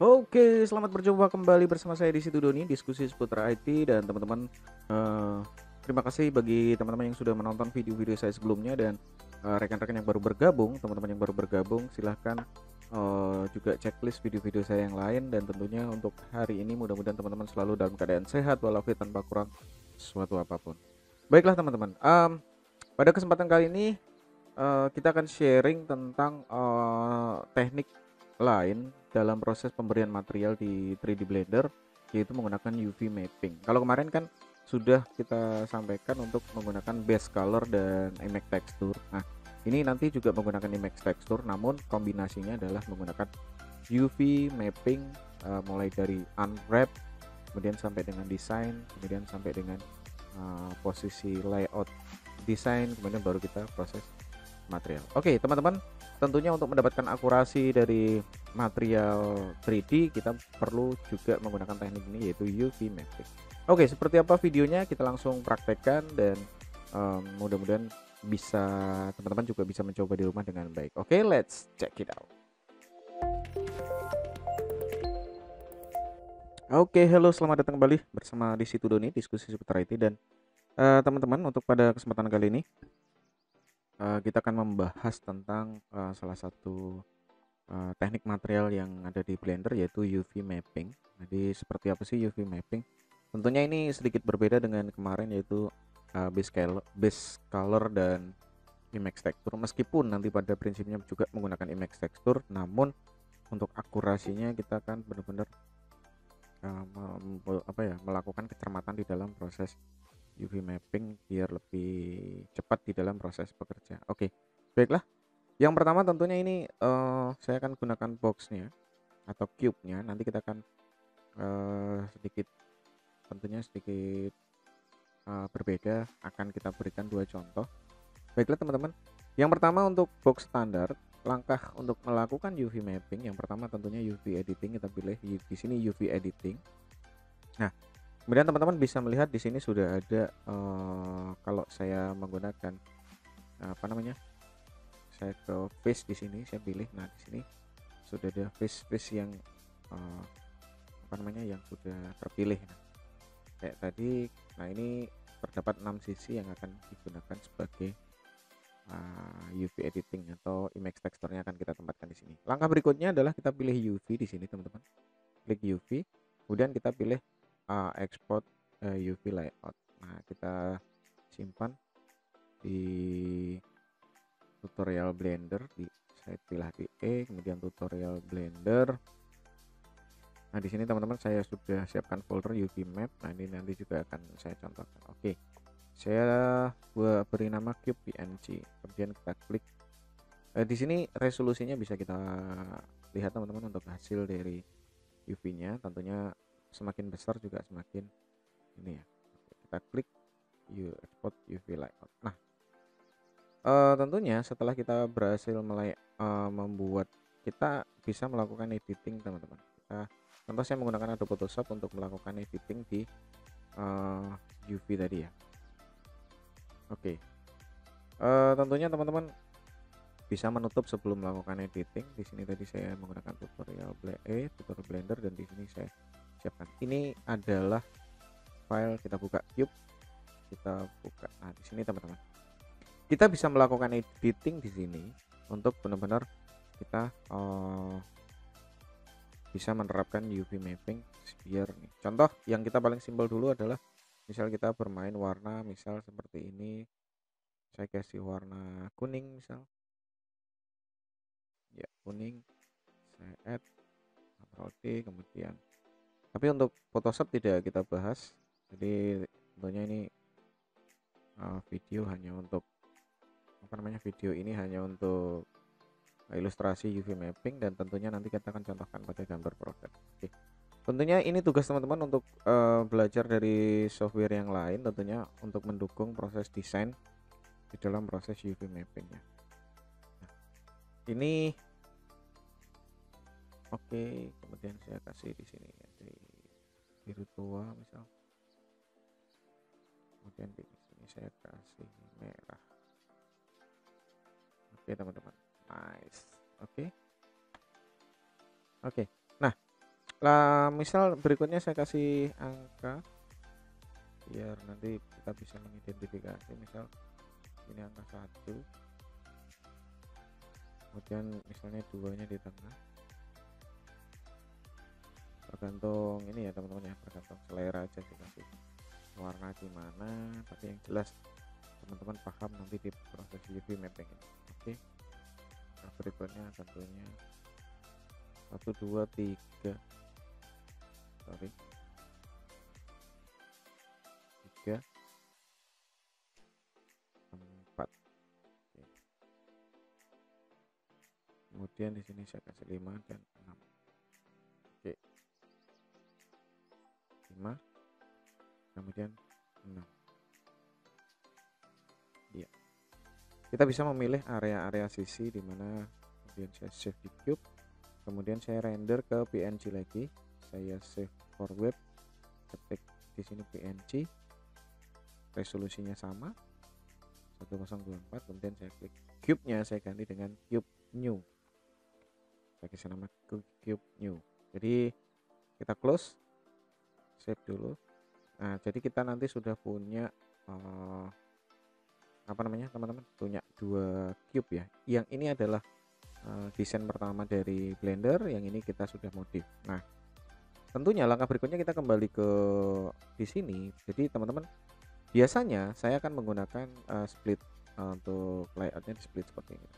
Oke, selamat berjumpa kembali bersama saya di situ Doni, diskusi seputar IT dan teman-teman. Terima kasih bagi teman-teman yang sudah menonton video-video saya sebelumnya dan rekan-rekan yang baru bergabung, teman-teman yang baru bergabung, silahkan juga checklist video-video saya yang lain dan tentunya untuk hari ini mudah-mudahan teman-teman selalu dalam keadaan sehat walafiat tanpa kurang sesuatu apapun. Baiklah teman-teman, pada kesempatan kali ini kita akan sharing tentang teknik lain dalam proses pemberian material di 3D Blender, yaitu menggunakan UV mapping. Kalau kemarin kan sudah kita sampaikan untuk menggunakan base color dan image texture. Nah, ini nanti juga menggunakan image texture, namun kombinasinya adalah menggunakan UV mapping, mulai dari unwrap, kemudian sampai dengan desain, kemudian sampai dengan posisi layout desain, kemudian baru kita proses material. Oke, teman-teman, tentunya untuk mendapatkan akurasi dari material 3D kita perlu juga menggunakan teknik ini yaitu UV mapping. Oke, seperti apa videonya kita langsung praktekkan dan mudah-mudahan bisa teman-teman juga bisa mencoba di rumah dengan baik. Oke, let's check it out. Oke, halo, selamat datang kembali bersama di situ Doni, diskusi seputar IT dan teman-teman, untuk pada kesempatan kali ini kita akan membahas tentang salah satu teknik material yang ada di Blender yaitu UV mapping. Jadi seperti apa sih UV mapping? Tentunya ini sedikit berbeda dengan kemarin yaitu base color dan image texture. Meskipun nanti pada prinsipnya juga menggunakan image texture, namun untuk akurasinya kita akan benar-benar melakukan kecermatan di dalam proses UV mapping biar lebih cepat di dalam proses bekerja. Oke, baiklah. Yang pertama tentunya ini saya akan gunakan boxnya atau cube-nya. Nanti kita akan sedikit tentunya sedikit berbeda, akan kita berikan dua contoh. Baiklah teman-teman. Yang pertama untuk box standar, langkah untuk melakukan UV mapping yang pertama tentunya UV editing, kita pilih di sini UV editing. Nah, kemudian teman-teman bisa melihat di sini sudah ada kalau saya menggunakan apa namanya? Saya ke face di sini, saya pilih. Nah, di sini sudah ada face yang uh, yang sudah terpilih. Nah, kayak tadi. Nah, ini terdapat 6 sisi yang akan digunakan sebagai UV editing atau image texture-nya akan kita tempatkan di sini. Langkah berikutnya adalah kita pilih UV di sini teman-teman, klik UV, kemudian kita pilih export UV layout. Nah, kita simpan di tutorial Blender, saya pilih di kemudian tutorial Blender. Nah, di sini teman-teman saya sudah siapkan folder UV map. Nah, ini nanti juga akan saya contohkan. Oke, saya beri nama cube PNG, kemudian kita klik. Di sini resolusinya bisa kita lihat teman-teman untuk hasil dari UV-nya. Tentunya semakin besar juga semakin ini ya. Kita klik export UV layout. Nah, tentunya setelah kita berhasil membuat, kita bisa melakukan editing teman-teman. Contoh saya menggunakan Adobe Photoshop untuk melakukan editing di UV tadi ya. Oke, tentunya teman-teman bisa menutup sebelum melakukan editing. Di sini tadi saya menggunakan tutorial Blender dan di sini saya siapkan. Ini adalah file, kita buka cube, kita buka. Nah, di sini teman-teman, kita bisa melakukan editing di sini untuk benar-benar kita bisa menerapkan UV mapping biar nih. Contoh yang kita paling simpel dulu adalah misal kita bermain warna, misal seperti ini. Saya kasih warna kuning misal. Ya, kuning. Saya add Ctrl D, kemudian. Tapi untuk Photoshop tidak kita bahas. Jadi tentunya ini video hanya untuk video ini hanya untuk ilustrasi UV mapping dan tentunya nanti kita akan contohkan pada gambar produk. Oke. Tentunya ini tugas teman-teman untuk belajar dari software yang lain, tentunya untuk mendukung proses desain di dalam proses UV mappingnya. Nah, ini oke, kemudian saya kasih di sini di biru tua misal, kemudian di sini saya kasih merah. Oke teman-teman, nice. Oke. Nah, Lah, misal berikutnya saya kasih angka biar nanti kita bisa mengidentifikasi. Misal ini angka 1, kemudian misalnya 2-nya di tengah. Tergantung ini ya teman-teman ya, tergantung selera aja dikasih warna gimana, tapi yang jelas teman-teman paham nanti di proses UV mapping ini. Oke. Nah, berikutnya tentunya 1 2 3 sorry 3 4. Oke. Kemudian di sini saya kasih 5 dan 6. Oke. 5 kemudian 6. Iya. Kita bisa memilih area-area sisi di mana kemudian saya save di cube, kemudian saya render ke PNG lagi, saya save for web, ketik di sini PNG, resolusinya sama 1024, kemudian saya klik cube-nya, saya ganti dengan cube new, saya kasih nama cube new. Jadi kita close, save dulu. Nah, jadi kita nanti sudah punya apa namanya teman-teman, punya 2 cube ya. Yang ini adalah desain pertama dari Blender, yang ini kita sudah modif. Nah, tentunya langkah berikutnya kita kembali ke di sini. Jadi teman-teman, biasanya saya akan menggunakan split untuk layoutnya di split seperti ini.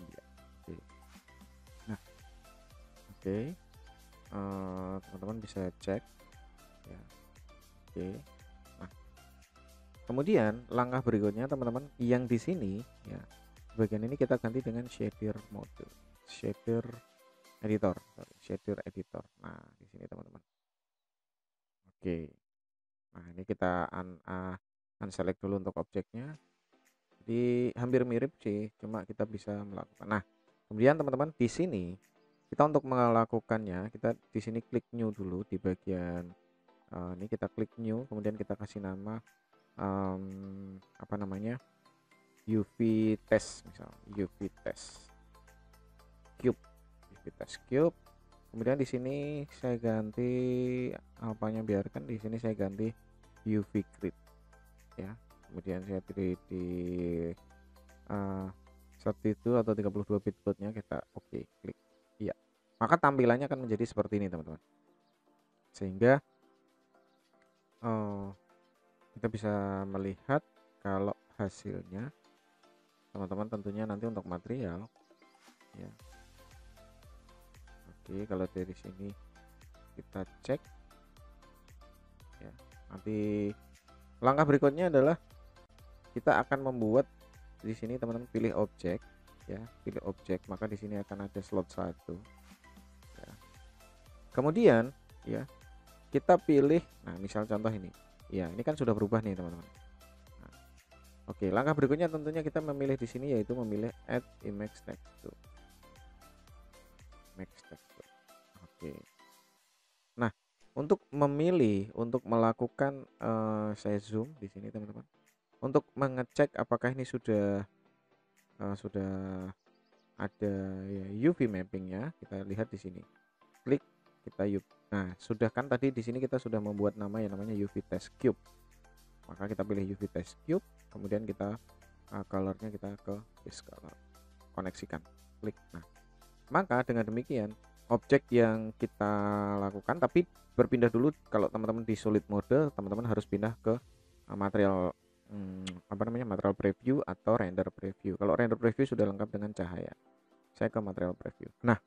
Ya, oke. Nah, oke. Teman-teman bisa cek ya. Oke. Nah, kemudian langkah berikutnya teman-teman, yang di sini ya, bagian ini kita ganti dengan shader mode, shader editor, shader editor. Nah, di sini teman-teman. Oke. Nah, ini kita unselect dulu untuk objeknya. Jadi hampir mirip sih, cuma kita bisa melakukan. Nah, kemudian teman-teman di sini kita untuk melakukannya, kita di sini klik new dulu di bagian ini, kita klik new, kemudian kita kasih nama apa namanya, UV test, misal UV test cube, UV test cube. Kemudian di sini saya ganti apanya, biarkan di sini saya ganti UV grid ya. Kemudian saya pilih di 32 atau 32 bit nya, kita oke, klik iya. Maka tampilannya akan menjadi seperti ini teman-teman, sehingga kita bisa melihat kalau hasilnya teman-teman tentunya nanti untuk material ya. Oke, kalau dari sini kita cek ya. Nanti langkah berikutnya adalah kita akan membuat di sini teman-teman, pilih objek ya, pilih objek, maka di sini akan ada slot 1 ya. Kemudian ya, kita pilih, nah misal contoh ini ya, ini kan sudah berubah nih teman-teman. Nah, oke, langkah berikutnya tentunya kita memilih di sini, yaitu memilih add image texture. Oke. Nah, untuk memilih, untuk melakukan saya zoom di sini teman-teman, untuk mengecek apakah ini sudah ada ya UV mappingnya, kita lihat di sini, klik kita UV. Nah, sudah kan tadi di sini kita sudah membuat nama yang namanya UV test cube, maka kita pilih UV test cube, kemudian kita colornya kita ke base color, koneksikan, klik. Nah, maka dengan demikian objek yang kita lakukan, tapi berpindah dulu, kalau teman-teman di solid mode teman-teman harus pindah ke material apa namanya, material preview atau render preview. Kalau render preview sudah lengkap dengan cahaya, saya ke material preview. Nah,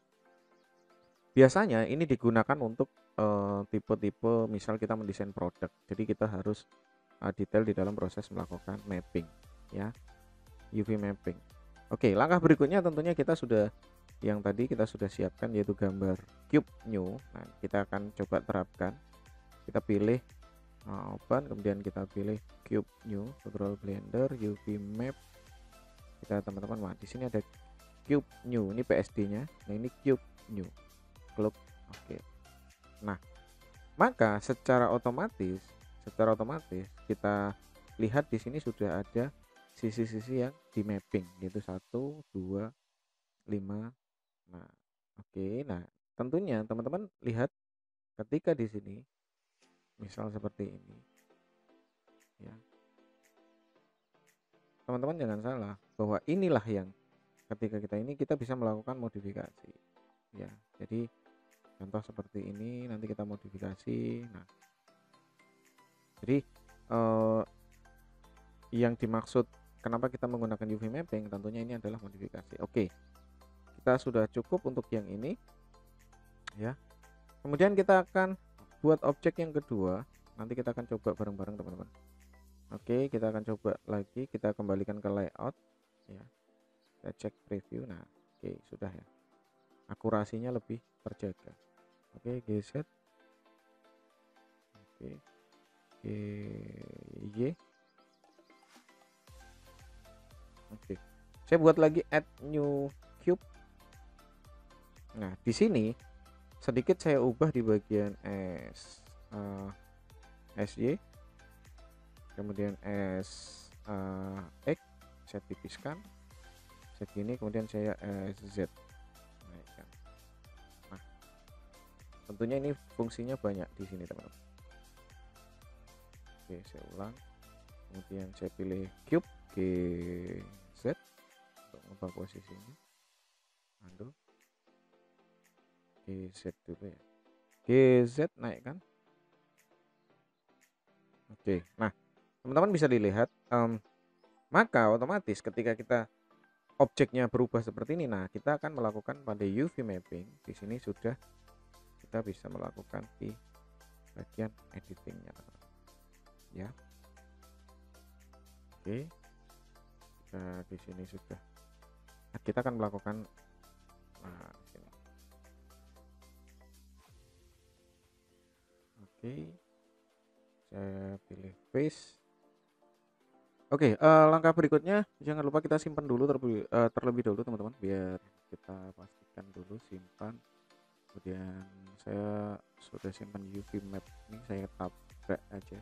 biasanya ini digunakan untuk tipe-tipe misal kita mendesain produk, jadi kita harus detail di dalam proses melakukan mapping ya, UV mapping. Oke, langkah berikutnya tentunya kita sudah, yang tadi kita sudah siapkan, yaitu gambar cube new. Nah, kita akan coba terapkan, kita pilih open, kemudian kita pilih cube new, tutorial Blender UV map. Kita teman-teman, wah di sini ada cube new, ini PSD nya, nah ini cube new, klik oke. Nah, maka secara otomatis kita lihat di sini sudah ada sisi-sisi yang di mapping, yaitu 1 2 5. Nah, oke. Nah, tentunya teman-teman lihat ketika di sini misal seperti ini ya, teman-teman jangan salah bahwa inilah yang ketika kita bisa melakukan modifikasi ya. Jadi contoh seperti ini nanti kita modifikasi. Nah, jadi yang dimaksud kenapa kita menggunakan UV mapping tentunya ini adalah modifikasi. Oke, kita sudah cukup untuk yang ini ya. Kemudian kita akan buat objek yang kedua, nanti kita akan coba bareng-bareng teman-teman. Oke, kita akan coba lagi, kita kembalikan ke layout ya, kita cek preview. Nah, oke, sudah ya, akurasinya lebih terjaga. Oke, GZ, oke, GY, oke, saya buat lagi add new cube. Nah, di sini sedikit saya ubah di bagian SY, kemudian X saya tipiskan segini, kemudian saya Z naikkan. Nah, tentunya ini fungsinya banyak di sini teman-teman. Oke, saya ulang, kemudian saya pilih cube GZ untuk mengubah posisinya, undo, GZ dulu ya, GZ naikkan. Oke, nah teman-teman bisa dilihat maka otomatis ketika kita objeknya berubah seperti ini, nah kita akan melakukan pada UV mapping. Di sini sudah kita bisa melakukan di bagian editingnya ya. Oke, nah, di sini sudah kita akan melakukan di sini. Oke, saya pilih face. Oke, langkah berikutnya jangan lupa kita simpan dulu terlebih dahulu teman-teman, biar kita pastikan dulu simpan. Kemudian saya sudah simpan UV map ini, saya tabrak aja.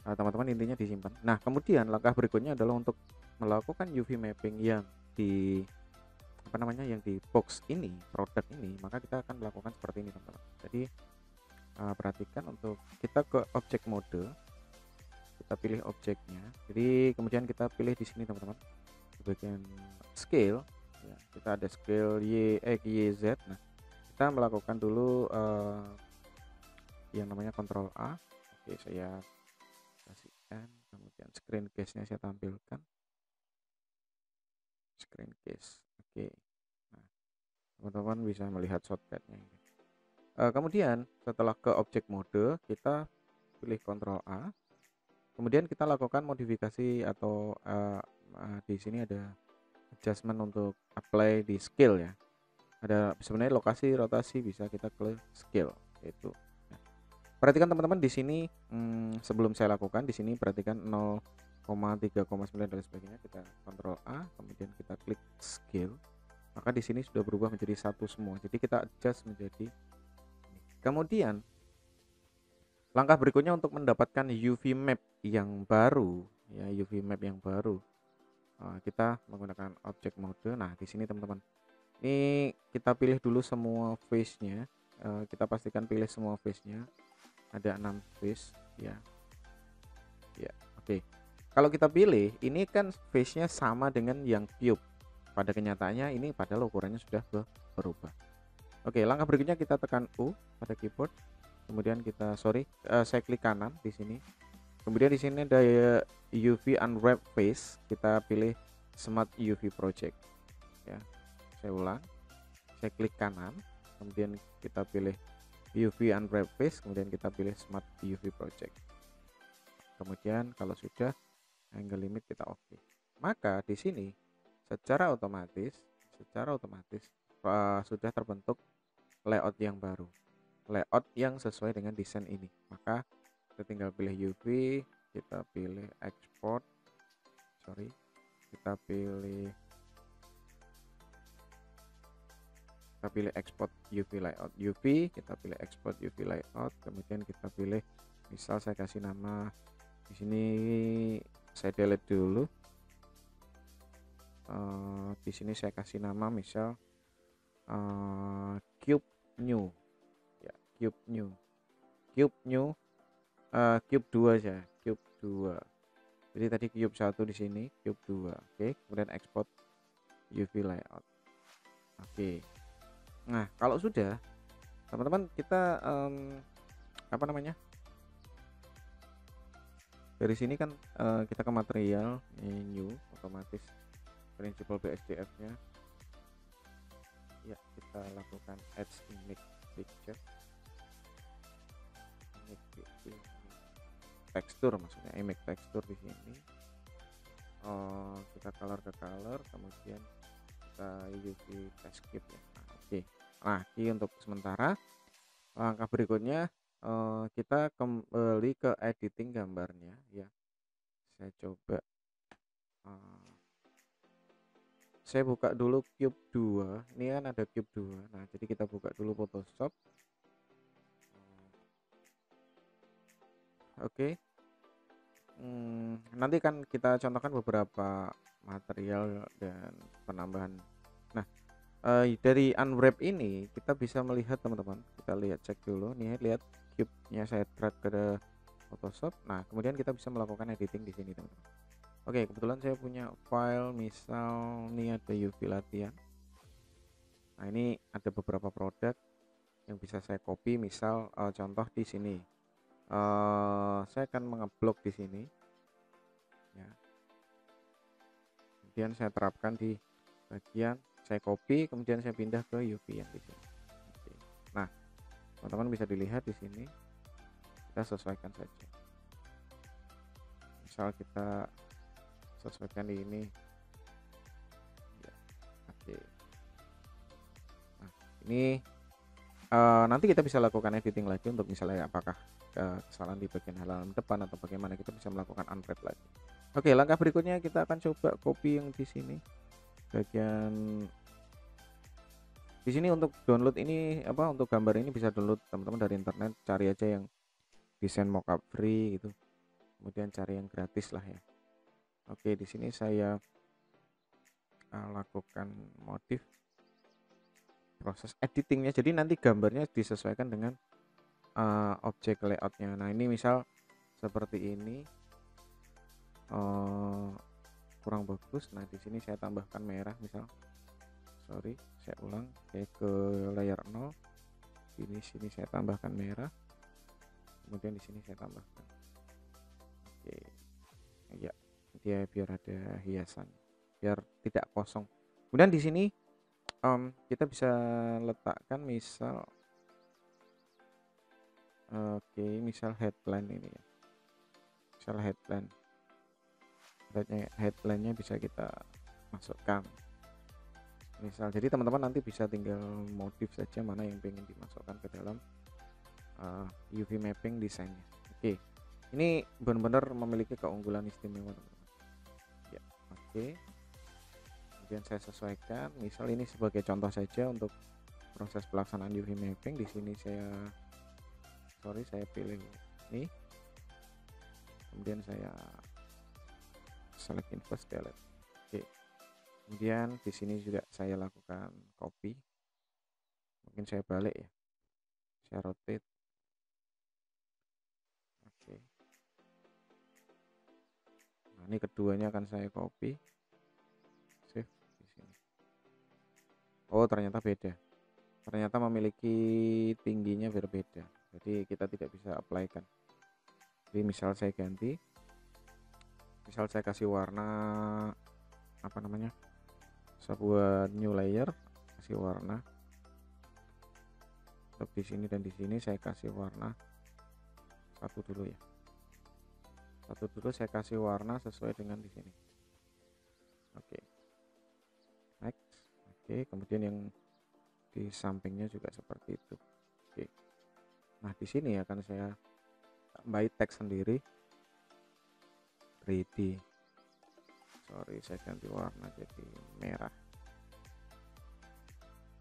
Teman-teman intinya disimpan. Nah, kemudian langkah berikutnya adalah untuk melakukan UV mapping yang di yang di box ini, produk ini, maka kita akan melakukan seperti ini teman-teman. Jadi perhatikan, untuk kita ke objek mode, kita pilih objeknya. Jadi kemudian kita pilih di sini teman-teman, di bagian scale ya, kita ada scale YZ. Nah, kita melakukan dulu yang namanya Ctrl A. Oke, saya kasihkan, kemudian screen case nya saya tampilkan, screen case. Oke, nah teman-teman bisa melihat shortcutnya ini. Kemudian setelah ke objek mode, kita pilih Ctrl A, kemudian kita lakukan modifikasi atau di sini ada adjustment untuk apply di scale ya. Ada sebenarnya lokasi rotasi, bisa kita klik scale itu. Nah, perhatikan teman-teman di sini sebelum saya lakukan di sini, perhatikan 0,3,9 dan sebagainya, kita Ctrl A, kemudian kita klik scale, maka di sini sudah berubah menjadi satu semua. Jadi kita adjust menjadi ini. Kemudian langkah berikutnya untuk mendapatkan UV map yang baru ya, UV map yang baru, kita menggunakan objek mode. Nah, di sini teman-teman, ini kita pilih dulu semua face-nya, kita pastikan pilih semua face-nya, ada 6 face ya. Ya, oke. Kalau kita pilih ini kan face-nya sama dengan yang cube. Pada kenyataannya ini padahal ukurannya sudah berubah. Oke, langkah berikutnya kita tekan U pada keyboard. Kemudian kita saya klik kanan di sini. Kemudian di sini ada UV unwrap face, kita pilih Smart UV project ya. Saya ulang, saya klik kanan, kemudian kita pilih UV unwrap face, kemudian kita pilih Smart UV project. Kemudian kalau sudah, angle limit kita oke. Maka di sini secara otomatis sudah terbentuk layout yang baru, layout yang sesuai dengan desain ini. Maka kita tinggal pilih UV, kita pilih export, kita pilih export UV layout UV, kita pilih export UV layout, kemudian kita pilih, misal saya kasih nama di sini, saya delete dulu, di sini saya kasih nama misal cube new ya, cube new, cube new, cube 2 aja, cube 2. Jadi tadi cube 1 di sini, cube 2. Oke, kemudian export UV layout. Oke. Nah, kalau sudah, teman-teman, kita apa namanya? Dari sini kan kita ke material, new, otomatis principal BSDF-nya. Ya, kita lakukan add image picture. Tekstur maksudnya, image tekstur di sini. Kita color ke color, kemudian kita UV test cube ya. Nah, oke. Nah, ini untuk sementara. Langkah berikutnya kita kembali ke editing gambarnya ya. Saya coba saya buka dulu cube 2. Ini kan ada cube 2. Nah, jadi kita buka dulu Photoshop. Oke. Nanti kan kita contohkan beberapa material dan penambahan. Nah, dari unwrap ini kita bisa melihat, teman-teman, kita lihat, cek dulu nih, lihat cube-nya saya drag ke Photoshop. Nah, kemudian kita bisa melakukan editing di sini, teman-teman. Oke, kebetulan saya punya file, misal nih ada UV latihan. Nah, ini ada beberapa produk yang bisa saya copy, misal contoh di sini. Saya akan mengeblok di sini ya. Kemudian saya terapkan di bagian, saya copy, kemudian saya pindah ke UV yang di sini. Oke. Nah, teman-teman bisa dilihat di sini, kita sesuaikan saja. Misal kita sesuaikan di ini ya. Oke. Nah, ini nanti kita bisa lakukan editing lagi untuk misalnya apakah kesalahan di bagian halaman depan atau bagaimana, kita bisa melakukan unwrap lagi. Oke, langkah berikutnya kita akan coba copy yang di sini. Bagian di sini untuk download ini untuk gambar ini bisa download, teman-teman, dari internet, cari aja yang desain mockup free gitu. Kemudian cari yang gratis lah ya. Oke, di sini saya lakukan modif proses editingnya, jadi nanti gambarnya disesuaikan dengan objek layoutnya. Nah, ini misal seperti ini kurang bagus. Nah, di sini saya tambahkan merah, misal, sorry, saya ulang, saya ke layer 0, ini sini saya tambahkan merah, kemudian di sini saya tambahkan, oke ya, dia biar ada hiasan, biar tidak kosong. Kemudian di sini kita bisa letakkan misal misal headline ini ya, misal headline-nya bisa kita masukkan misal. Jadi teman-teman nanti bisa tinggal modif saja mana yang pengen dimasukkan ke dalam UV mapping desainnya. Oke, ini benar-benar memiliki keunggulan istimewa, teman-teman ya. Oke, kemudian saya sesuaikan, misal ini sebagai contoh saja untuk proses pelaksanaan UV mapping. Di sini saya pilih ini, kemudian saya select inverse delete. Oke, kemudian di sini juga saya lakukan copy, mungkin saya balik ya, saya rotate. Oke, nah ini keduanya akan saya copy, save di sini. Oh, ternyata beda, ternyata memiliki tingginya berbeda, jadi kita tidak bisa apply kan. Jadi misal saya ganti, misal saya kasih warna apa namanya, sebuah new layer, kasih warna untuk di sini dan di sini, saya kasih warna satu dulu ya, satu dulu saya kasih warna sesuai dengan di sini. Oke, next. Oke, kemudian yang di sampingnya juga seperti itu. Oke, nah di sini akan saya tambahin teks sendiri, 3D, sorry, saya ganti warna jadi merah,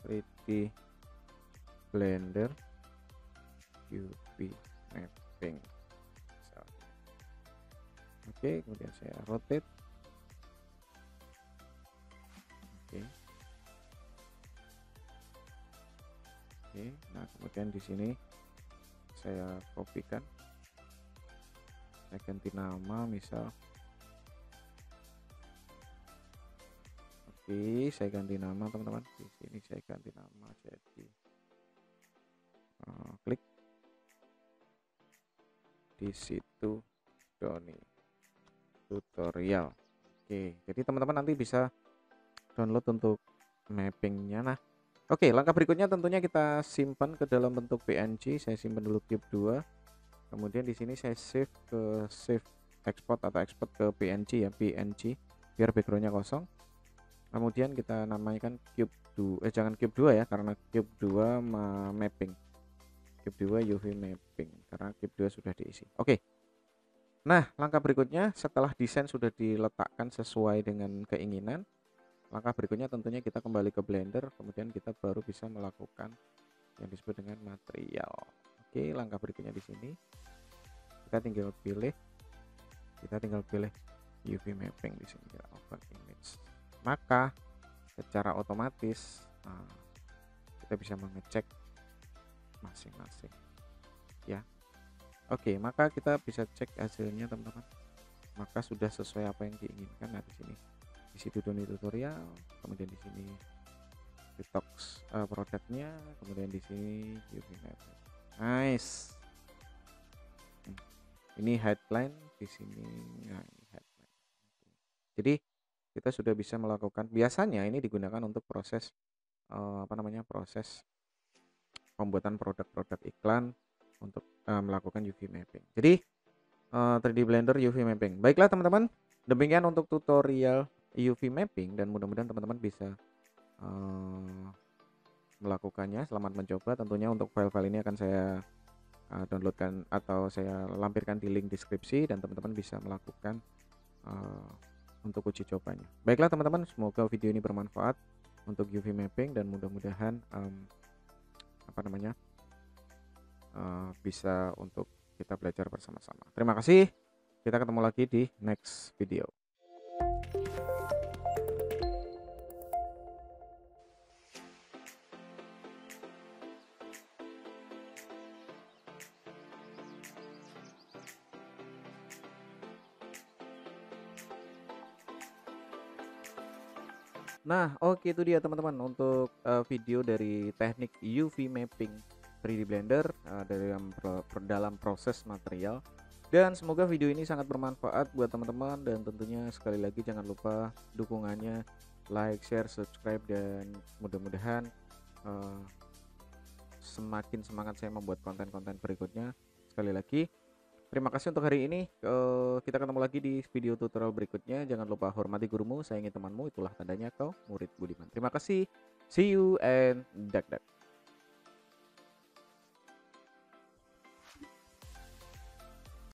3D Blender UV mapping. Oke, kemudian saya rotate. Oke, Nah, kemudian di sini saya kopikan, saya ganti nama misal. Oke, saya ganti nama teman-teman. Di sini saya ganti nama jadi klik di situ Doni tutorial. Oke, jadi teman-teman nanti bisa download untuk mappingnya. Nah, oke, langkah berikutnya tentunya kita simpan ke dalam bentuk PNG. Saya simpan dulu cube 2. Kemudian di sini saya save ke export atau export ke PNG ya, PNG biar backgroundnya kosong. Kemudian kita namakan cube 2, jangan cube 2 ya, karena cube 2 mapping. Cube 2 UV mapping karena cube 2 sudah diisi. Oke. Nah, langkah berikutnya setelah desain sudah diletakkan sesuai dengan keinginan, langkah berikutnya tentunya kita kembali ke Blender, kemudian kita baru bisa melakukan yang disebut dengan material. Oke, langkah berikutnya di sini kita tinggal pilih UV mapping di sini, open image. Maka secara otomatis kita bisa mengecek masing-masing ya. Oke, maka kita bisa cek hasilnya teman-teman. Maka sudah sesuai apa yang diinginkan. Nah, di sini di situ Doni tutorial, kemudian di sini detox produknya, kemudian di sini UV mapping. Nice. Ini headline di sini. Nah, ini headline. Jadi kita sudah bisa melakukan, biasanya ini digunakan untuk proses proses pembuatan produk-produk iklan untuk melakukan UV mapping. Jadi 3D Blender UV mapping. Baiklah teman-teman, demikian untuk tutorial UV mapping dan mudah-mudahan teman-teman bisa melakukannya. Selamat mencoba. Tentunya untuk file-file ini akan saya downloadkan atau saya lampirkan di link deskripsi dan teman-teman bisa melakukan untuk uji cobanya. Baiklah teman-teman, semoga video ini bermanfaat untuk UV mapping dan mudah-mudahan bisa untuk kita belajar bersama-sama. Terima kasih. Kita ketemu lagi di next video. Nah, oke, itu dia teman-teman untuk video dari teknik UV mapping 3D Blender dalam proses material. Dan semoga video ini sangat bermanfaat buat teman-teman, dan tentunya sekali lagi jangan lupa dukungannya, like, share, subscribe, dan mudah-mudahan semakin semangat saya membuat konten-konten berikutnya. Sekali lagi terima kasih untuk hari ini. Kita ketemu lagi di video tutorial berikutnya. Jangan lupa hormati gurumu, sayangi temanmu, itulah tandanya kau murid budiman. Terima kasih. See you and dak dak.